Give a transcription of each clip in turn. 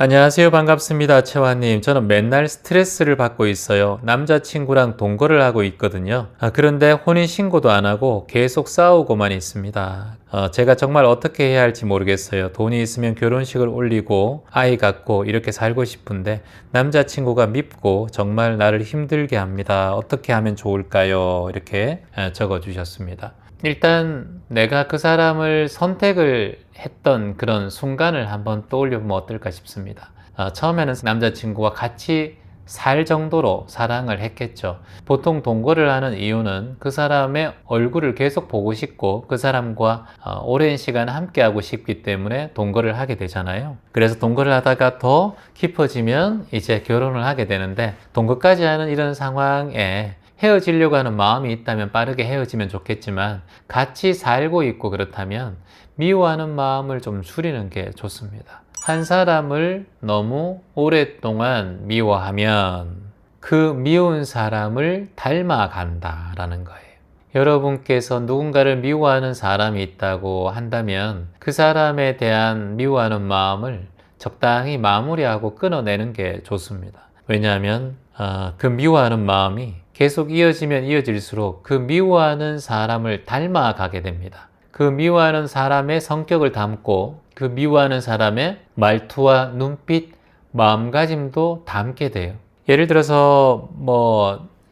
안녕하세요. 반갑습니다. 채화님. 저는 맨날 스트레스를 받고 있어요. 남자친구랑 동거를 하고 있거든요. 그런데 혼인신고도 안 하고 계속 싸우고만 있습니다. 제가 정말 어떻게 해야 할지 모르겠어요. 돈이 있으면 결혼식을 올리고 아이 갖고 이렇게 살고 싶은데 남자친구가 밉고 정말 나를 힘들게 합니다. 어떻게 하면 좋을까요? 이렇게 적어 주셨습니다. 일단 내가 그 사람을 선택을 했던 그런 순간을 한번 떠올려 보면 어떨까 싶습니다. 처음에는 남자친구와 같이 살 정도로 사랑을 했겠죠. 보통 동거를 하는 이유는 그 사람의 얼굴을 계속 보고 싶고 그 사람과 오랜 시간 함께 하고 싶기 때문에 동거를 하게 되잖아요. 그래서 동거를 하다가 더 깊어지면 이제 결혼을 하게 되는데, 동거까지 하는 이런 상황에 헤어지려고 하는 마음이 있다면 빠르게 헤어지면 좋겠지만, 같이 살고 있고 그렇다면 미워하는 마음을 좀 줄이는 게 좋습니다. 한 사람을 너무 오랫동안 미워하면 그 미운 사람을 닮아간다라는 거예요. 여러분께서 누군가를 미워하는 사람이 있다고 한다면 그 사람에 대한 미워하는 마음을 적당히 마무리하고 끊어내는 게 좋습니다. 왜냐하면 그 미워하는 마음이 계속 이어지면 이어질수록 그 미워하는 사람을 닮아가게 됩니다. 그 미워하는 사람의 성격을 담고 그 미워하는 사람의 말투와 눈빛, 마음가짐도 담게 돼요. 예를 들어서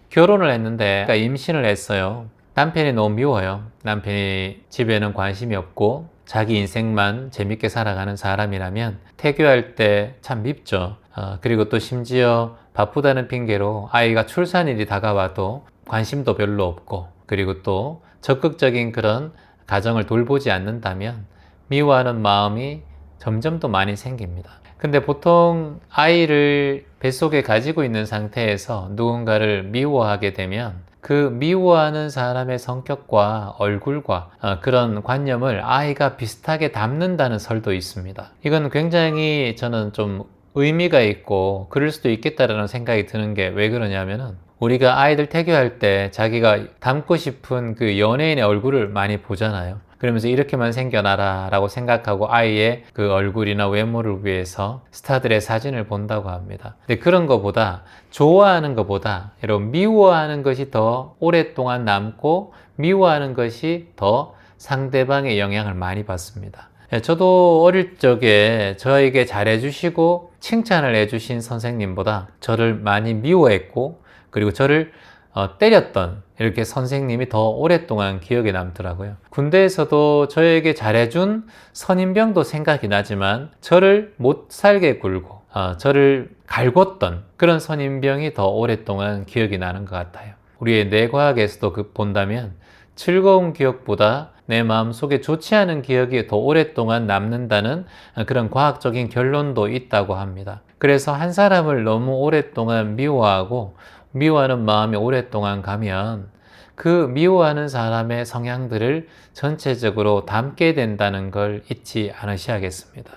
결혼을 했는데 임신을 했어요. 남편이 너무 미워요. 남편이 집에는 관심이 없고 자기 인생만 재밌게 살아가는 사람이라면 태교할 때 참 밉죠. 그리고 또 심지어 바쁘다는 핑계로 아이가 출산일이 다가와도 관심도 별로 없고, 그리고 또 적극적인 그런 가정을 돌보지 않는다면 미워하는 마음이 점점 더 많이 생깁니다. 근데 보통 아이를 뱃속에 가지고 있는 상태에서 누군가를 미워하게 되면 그 미워하는 사람의 성격과 얼굴과 그런 관념을 아이가 비슷하게 담는다는 설도 있습니다. 이건 굉장히 저는 좀 의미가 있고 그럴 수도 있겠다라는 생각이 드는 게, 왜 그러냐면은 우리가 아이들 태교할 때 자기가 닮고 싶은 그 연예인의 얼굴을 많이 보잖아요. 그러면서 이렇게만 생겨나라 라고 생각하고 아이의 그 얼굴이나 외모를 위해서 스타들의 사진을 본다고 합니다. 근데 그런 것보다, 좋아하는 것보다 여러분 미워하는 것이 더 오랫동안 남고 미워하는 것이 더 상대방의 영향을 많이 받습니다. 저도 어릴 적에 저에게 잘해주시고 칭찬을 해주신 선생님보다 저를 많이 미워했고, 그리고 저를 때렸던 이렇게 선생님이 더 오랫동안 기억에 남더라고요. 군대에서도 저에게 잘해준 선임병도 생각이 나지만 저를 못 살게 굴고 저를 갈궜던 그런 선임병이 더 오랫동안 기억이 나는 것 같아요. 우리의 뇌과학에서도 본다면 즐거운 기억보다 내 마음속에 좋지 않은 기억이 더 오랫동안 남는다는 그런 과학적인 결론도 있다고 합니다. 그래서 한 사람을 너무 오랫동안 미워하고 미워하는 마음이 오랫동안 가면 그 미워하는 사람의 성향들을 전체적으로 담게 된다는 걸 잊지 않으셔야겠습니다.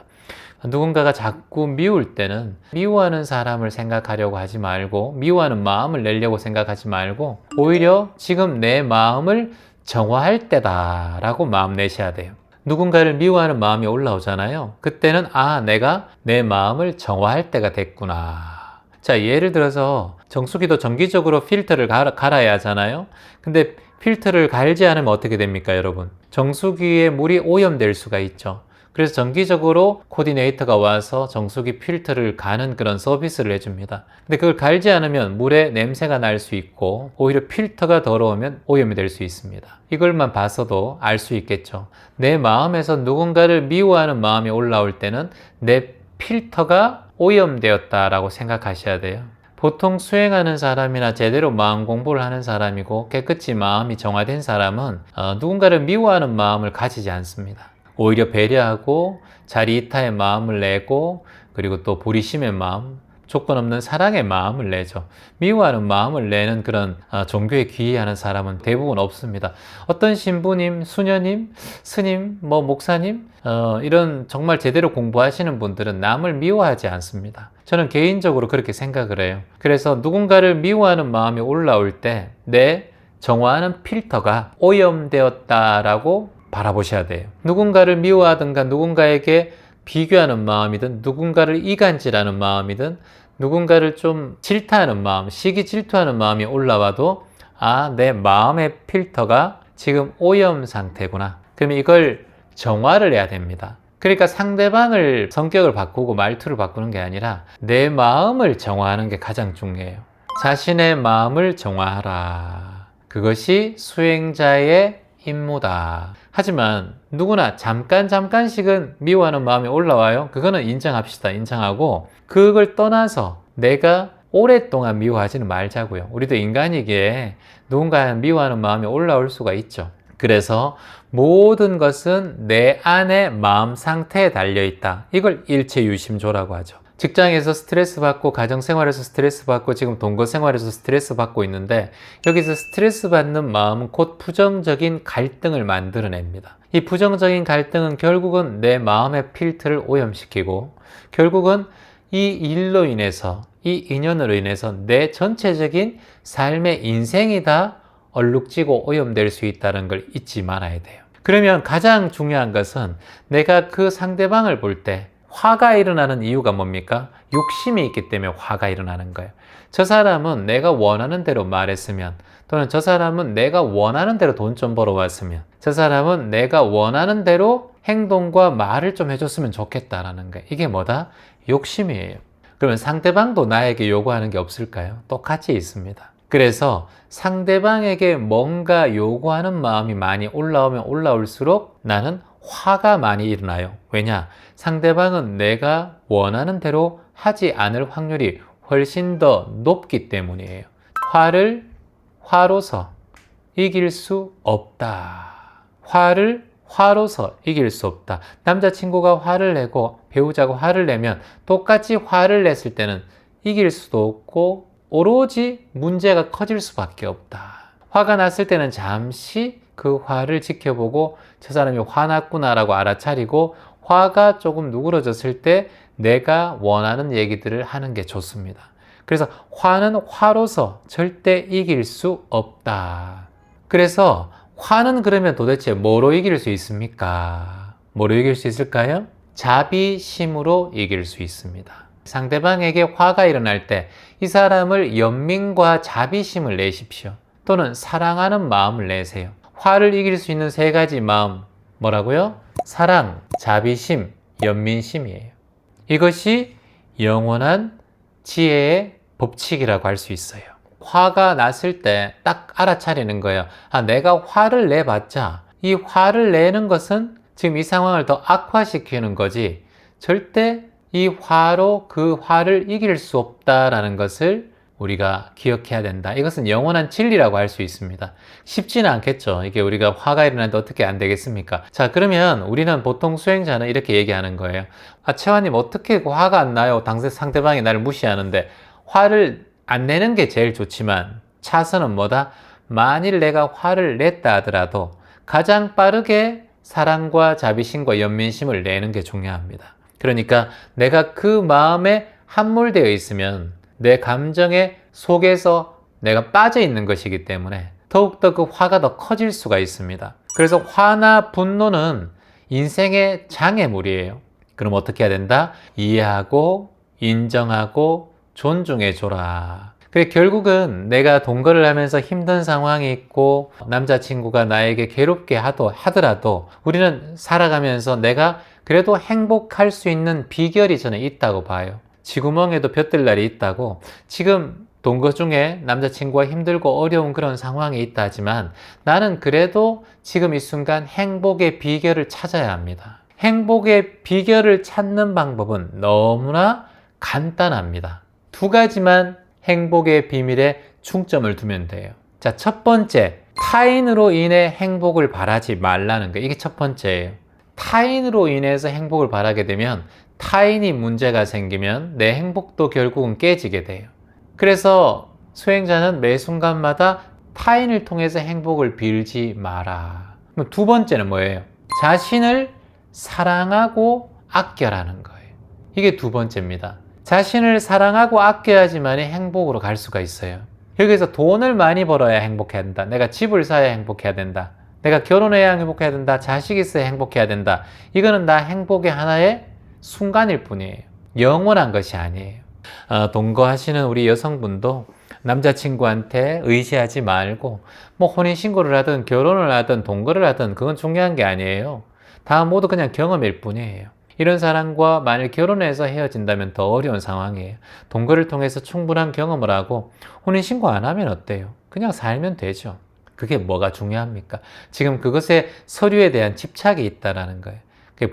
누군가가 자꾸 미울 때는 미워하는 사람을 생각하려고 하지 말고, 미워하는 마음을 내려고 생각하지 말고, 오히려 지금 내 마음을 정화할 때다 라고 마음 내셔야 돼요. 누군가를 미워하는 마음이 올라오잖아요. 그때는 내가 내 마음을 정화할 때가 됐구나. 자, 예를 들어서 정수기도 정기적으로 필터를 갈아야 하잖아요. 근데 필터를 갈지 않으면 어떻게 됩니까, 여러분? 정수기에 물이 오염될 수가 있죠. 그래서 정기적으로 코디네이터가 와서 정수기 필터를 가는 그런 서비스를 해줍니다. 근데 그걸 갈지 않으면 물에 냄새가 날 수 있고 오히려 필터가 더러우면 오염이 될 수 있습니다. 이걸만 봐서도 알 수 있겠죠. 내 마음에서 누군가를 미워하는 마음이 올라올 때는 내 필터가 오염되었다라고 생각하셔야 돼요. 보통 수행하는 사람이나 제대로 마음 공부를 하는 사람이고 깨끗이 마음이 정화된 사람은 누군가를 미워하는 마음을 가지지 않습니다. 오히려 배려하고 자리이타의 마음을 내고, 그리고 또 보리심의 마음, 조건 없는 사랑의 마음을 내죠. 미워하는 마음을 내는 그런 종교에 귀의하는 사람은 대부분 없습니다. 어떤 신부님, 수녀님, 스님, 목사님, 이런 정말 제대로 공부하시는 분들은 남을 미워하지 않습니다. 저는 개인적으로 그렇게 생각을 해요. 그래서 누군가를 미워하는 마음이 올라올 때 내 정화하는 필터가 오염되었다라고 바라보셔야 돼요. 누군가를 미워하든가 누군가에게 비교하는 마음이든 누군가를 이간질하는 마음이든 누군가를 좀 질타하는 마음, 시기 질투하는 마음이 올라와도 내 마음의 필터가 지금 오염 상태구나. 그럼 이걸 정화를 해야 됩니다. 그러니까 상대방을 성격을 바꾸고 말투를 바꾸는 게 아니라 내 마음을 정화하는 게 가장 중요해요. 자신의 마음을 정화하라. 그것이 수행자의 임무다. 하지만 누구나 잠깐씩은 미워하는 마음이 올라와요. 그거는 인정합시다. 인정하고 그걸 떠나서 내가 오랫동안 미워하지는 말자고요. 우리도 인간이기에 누군가 미워하는 마음이 올라올 수가 있죠. 그래서 모든 것은 내 안의 마음 상태에 달려있다. 이걸 일체유심조라고 하죠. 직장에서 스트레스 받고 가정생활에서 스트레스 받고 지금 동거생활에서 스트레스 받고 있는데 여기서 스트레스 받는 마음은 곧 부정적인 갈등을 만들어냅니다. 이 부정적인 갈등은 결국은 내 마음의 필터를 오염시키고 결국은 이 일로 인해서 이 인연으로 인해서 내 전체적인 삶의 인생이 다 얼룩지고 오염될 수 있다는 걸 잊지 말아야 돼요. 그러면 가장 중요한 것은 내가 그 상대방을 볼 때 화가 일어나는 이유가 뭡니까? 욕심이 있기 때문에 화가 일어나는 거예요. 저 사람은 내가 원하는 대로 말했으면 또는 저 사람은 내가 원하는 대로 돈 좀 벌어왔으면 저 사람은 내가 원하는 대로 행동과 말을 좀 해줬으면 좋겠다라는 거예요. 이게 뭐다? 욕심이에요. 그러면 상대방도 나에게 요구하는 게 없을까요? 똑같이 있습니다. 그래서 상대방에게 뭔가 요구하는 마음이 많이 올라오면 올라올수록 나는 화가 많이 일어나요. 왜냐? 상대방은 내가 원하는 대로 하지 않을 확률이 훨씬 더 높기 때문이에요. 화를 화로서 이길 수 없다. 화를 화로서 이길 수 없다. 남자친구가 화를 내고 배우자가 화를 내면 똑같이 화를 냈을 때는 이길 수도 없고 오로지 문제가 커질 수밖에 없다. 화가 났을 때는 잠시 그 화를 지켜보고 저 사람이 화났구나라고 알아차리고 화가 조금 누그러졌을 때 내가 원하는 얘기들을 하는 게 좋습니다. 그래서 화는 화로서 절대 이길 수 없다. 그래서 화는 그러면 도대체 뭐로 이길 수 있습니까? 뭐로 이길 수 있을까요? 자비심으로 이길 수 있습니다. 상대방에게 화가 일어날 때 이 사람을 연민과 자비심을 내십시오. 또는 사랑하는 마음을 내세요. 화를 이길 수 있는 세 가지 마음 뭐라고요? 사랑, 자비심, 연민심이에요. 이것이 영원한 지혜의 법칙이라고 할 수 있어요. 화가 났을 때 딱 알아차리는 거예요. 내가 화를 내봤자 이 화를 내는 것은 지금 이 상황을 더 악화시키는 거지 절대 이 화로 그 화를 이길 수 없다라는 것을 우리가 기억해야 된다. 이것은 영원한 진리라고 할 수 있습니다. 쉽지는 않겠죠. 이게 우리가 화가 일어나는데 어떻게 안 되겠습니까? 자, 그러면 우리는 보통 수행자는 이렇게 얘기하는 거예요. 채화님 어떻게 화가 안 나요? 상대방이 나를 무시하는데 화를 안 내는 게 제일 좋지만 차선은 뭐다? 만일 내가 화를 냈다 하더라도 가장 빠르게 사랑과 자비심과 연민심을 내는 게 중요합니다. 그러니까 내가 그 마음에 함몰되어 있으면 내 감정의 속에서 내가 빠져 있는 것이기 때문에 더욱더 그 화가 더 커질 수가 있습니다. 그래서 화나 분노는 인생의 장애물이에요. 그럼 어떻게 해야 된다? 이해하고 인정하고 존중해 줘라. 그래 결국은 내가 동거를 하면서 힘든 상황이 있고 남자친구가 나에게 괴롭게 하더라도 우리는 살아가면서 내가 그래도 행복할 수 있는 비결이 저는 있다고 봐요. 쥐구멍에도 볕들 날이 있다고. 지금 동거 중에 남자친구가 힘들고 어려운 그런 상황이 있다 하지만 나는 그래도 지금 이 순간 행복의 비결을 찾아야 합니다. 행복의 비결을 찾는 방법은 너무나 간단합니다. 두 가지만 행복의 비밀에 중점을 두면 돼요. 자, 첫 번째, 타인으로 인해 행복을 바라지 말라는 거. 이게 첫 번째예요. 타인으로 인해서 행복을 바라게 되면 타인이 문제가 생기면 내 행복도 결국은 깨지게 돼요. 그래서 수행자는 매 순간마다 타인을 통해서 행복을 빌지 마라. 그럼 두 번째는 뭐예요? 자신을 사랑하고 아껴라는 거예요. 이게 두 번째입니다. 자신을 사랑하고 아껴야지만 행복으로 갈 수가 있어요. 여기서 돈을 많이 벌어야 행복해야 된다. 내가 집을 사야 행복해야 된다. 내가 결혼해야 행복해야 된다. 자식 있어야 행복해야 된다. 이거는 다 행복의 하나의 순간일 뿐이에요. 영원한 것이 아니에요. 동거하시는 우리 여성분도 남자친구한테 의지하지 말고 뭐 혼인신고를 하든 결혼을 하든 동거를 하든 그건 중요한 게 아니에요. 다 모두 그냥 경험일 뿐이에요. 이런 사람과 만일 결혼해서 헤어진다면 더 어려운 상황이에요. 동거를 통해서 충분한 경험을 하고 혼인신고 안 하면 어때요? 그냥 살면 되죠. 그게 뭐가 중요합니까? 지금 그것에 서류에 대한 집착이 있다라는 거예요.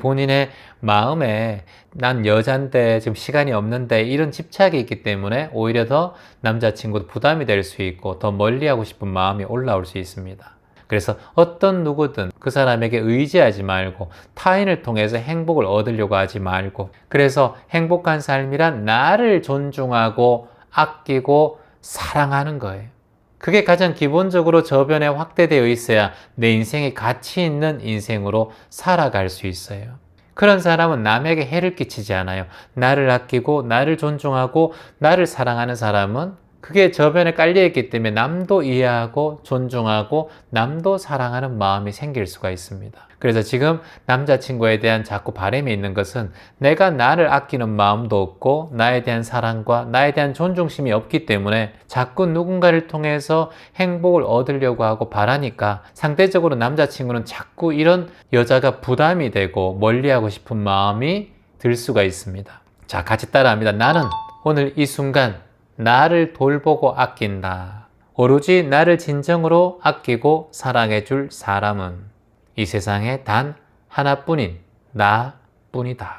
본인의 마음에 난 여잔데 지금 시간이 없는데 이런 집착이 있기 때문에 오히려 더 남자친구도 부담이 될 수 있고 더 멀리하고 싶은 마음이 올라올 수 있습니다. 그래서 어떤 누구든 그 사람에게 의지하지 말고 타인을 통해서 행복을 얻으려고 하지 말고, 그래서 행복한 삶이란 나를 존중하고 아끼고 사랑하는 거예요. 그게 가장 기본적으로 저변에 확대되어 있어야 내 인생이 가치 있는 인생으로 살아갈 수 있어요. 그런 사람은 남에게 해를 끼치지 않아요. 나를 아끼고 나를 존중하고 나를 사랑하는 사람은 그게 저변에 깔려있기 때문에 남도 이해하고 존중하고 남도 사랑하는 마음이 생길 수가 있습니다. 그래서 지금 남자친구에 대한 자꾸 바람이 있는 것은 내가 나를 아끼는 마음도 없고 나에 대한 사랑과 나에 대한 존중심이 없기 때문에 자꾸 누군가를 통해서 행복을 얻으려고 하고 바라니까 상대적으로 남자친구는 자꾸 이런 여자가 부담이 되고 멀리하고 싶은 마음이 들 수가 있습니다. 자, 같이 따라합니다. 나는 오늘 이 순간 나를 돌보고 아낀다. 오로지 나를 진정으로 아끼고 사랑해 줄 사람은 이 세상에 단 하나뿐인 나뿐이다.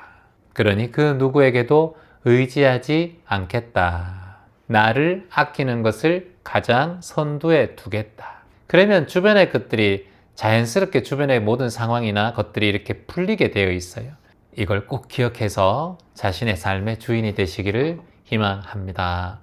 그러니 그 누구에게도 의지하지 않겠다. 나를 아끼는 것을 가장 선두에 두겠다. 그러면 주변의 것들이 자연스럽게 주변의 모든 상황이나 것들이 이렇게 풀리게 되어 있어요. 이걸 꼭 기억해서 자신의 삶의 주인이 되시기를 희망합니다.